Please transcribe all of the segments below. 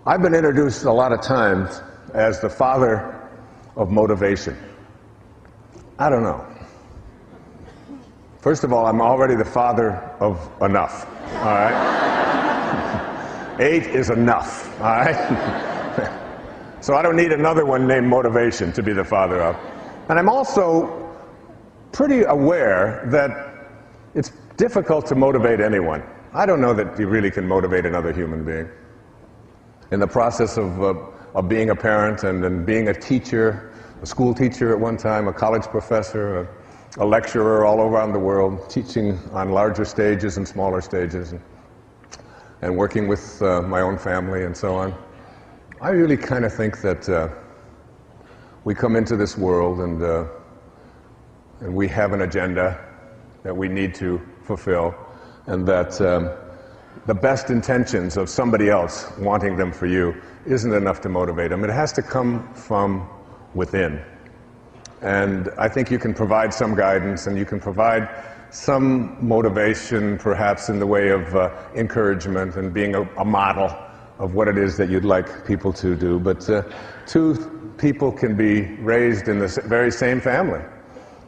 I've been introduced a lot of times as the father of motivation. I don't know. First of all, I'm already the father of enough, all right? 8 is enough, all right? So I don't need another one named motivation to be the father of. And I'm also pretty aware that it's difficult to motivate anyone. I don't know that you really can motivate another human being. In the process of being a parent and then being a teacher, a school teacher at one time, a college professor, a lecturer all around the world, teaching on larger stages and smaller stages, and working with my own family and so on, I really kind of think that we come into this world and we have an agenda that we need to fulfill, and that the best intentions of somebody else wanting them for you isn't enough to motivate them. It has to come from within. And I think you can provide some guidance, and you can provide some motivation, perhaps in the way of encouragement and being a model of what it is that you'd like people to do. But two people can be raised in the very same family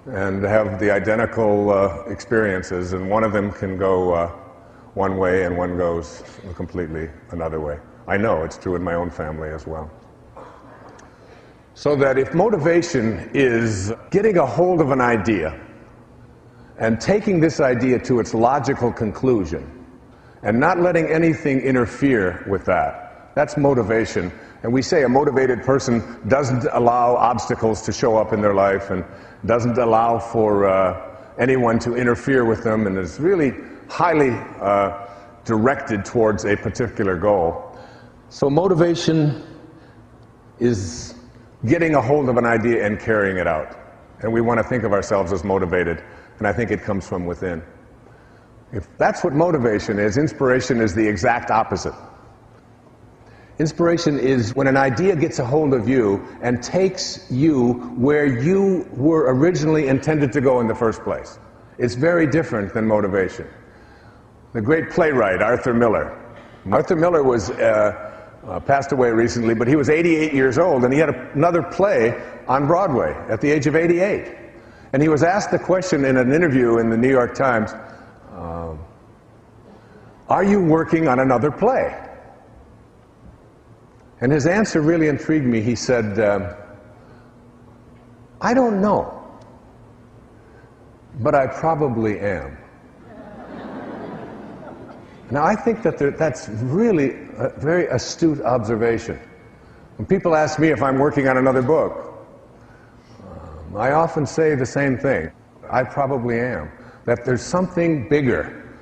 and have the identical experiences, and one of them can go one way and one goes completely another way. I know it's true in my own family as well. So that if motivation is getting a hold of an idea and taking this idea to its logical conclusion and not letting anything interfere with that, that's motivation. And we say a motivated person doesn't allow obstacles to show up in their life and doesn't allow for anyone to interfere with them, and is really highly directed towards a particular goal. So motivation is getting a hold of an idea and carrying it out. And we want to think of ourselves as motivated, and I think it comes from within. If that's what motivation is, inspiration is the exact opposite. Inspiration is when an idea gets a hold of you and takes you where you were originally intended to go in the first place. It's very different than motivation. The great playwright Arthur Miller. Arthur Miller was passed away recently, but he was 88 years old, and he had another play on Broadway at the age of 88. And he was asked the question in an interview in the New York Times, are you working on another play? And his answer really intrigued me. He said, I don't know, but I probably am. Now, I think that that's really a very astute observation. When people ask me if I'm working on another book, I often say the same thing. I probably am. That there's something bigger.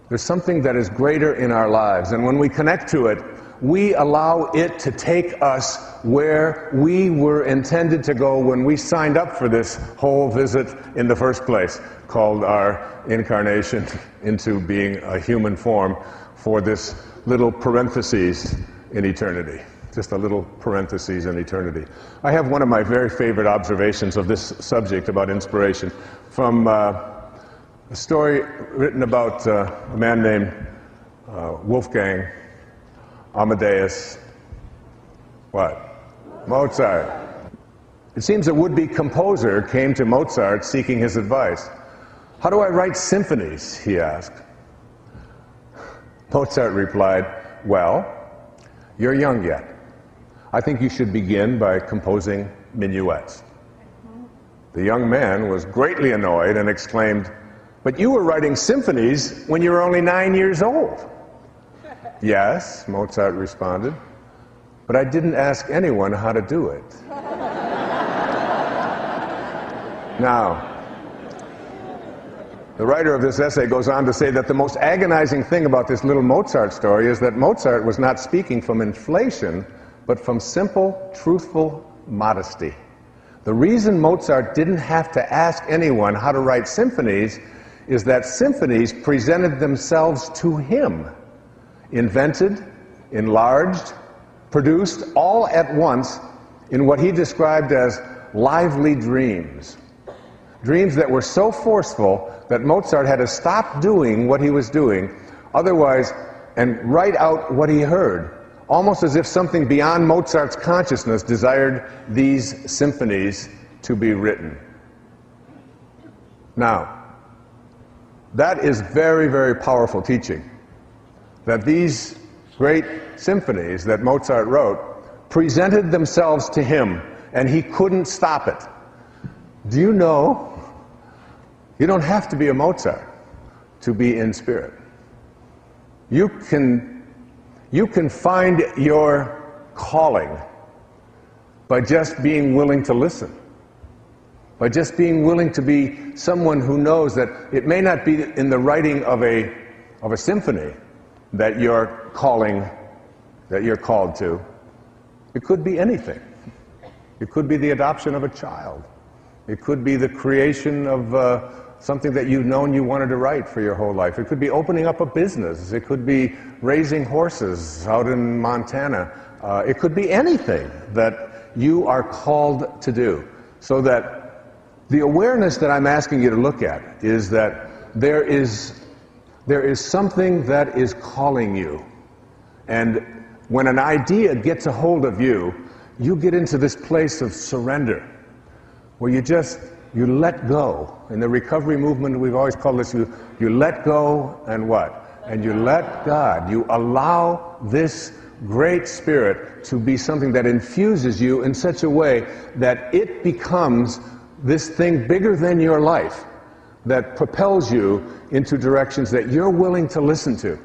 There's something that is greater in our lives. And when we connect to it, we allow it to take us where we were intended to go when we signed up for this whole visit in the first place, called our incarnation into being a human form for this little parentheses in eternity. Just a little parentheses in eternity. I have one of my very favorite observations of this subject about inspiration from a story written about a man named Wolfgang Amadeus, Mozart. It seems a would-be composer came to Mozart seeking his advice. How do I write symphonies, he asked. Mozart replied, well, you're young yet. I think you should begin by composing minuets. The young man was greatly annoyed and exclaimed, but you were writing symphonies when you were only 9 years old. Yes, Mozart responded, but I didn't ask anyone how to do it. Now, the writer of this essay goes on to say that the most agonizing thing about this little Mozart story is that Mozart was not speaking from inflation, but from simple, truthful modesty. The reason Mozart didn't have to ask anyone how to write symphonies is that symphonies presented themselves to him. Invented, enlarged, produced all at once in what he described as lively dreams. Dreams that were so forceful that Mozart had to stop doing what he was doing, otherwise, and write out what he heard. almost as if something beyond Mozart's consciousness desired these symphonies to be written. Now, that is very, very powerful teaching, that these great symphonies that Mozart wrote presented themselves to him, and he couldn't stop it. Do you know, you don't have to be a Mozart to be in spirit. You can find your calling by just being willing to listen, by just being willing to be someone who knows that it may not be in the writing of a symphony that you're calling, that you're called to. It could be anything. It could be the adoption of a child. It could be the creation of something that you've known you wanted to write for your whole life. It could be opening up a business. It could be raising horses out in Montana. It could be anything that you are called to do. So that the awareness that I'm asking you to look at is that there is something that is calling you. And when an idea gets a hold of you, you get into this place of surrender, where you let go. In the recovery movement, we've always called this, you let go and what? And you let God. You allow this great spirit to be something that infuses you in such a way that it becomes this thing bigger than your life, that propels you into directions that you're willing to listen to.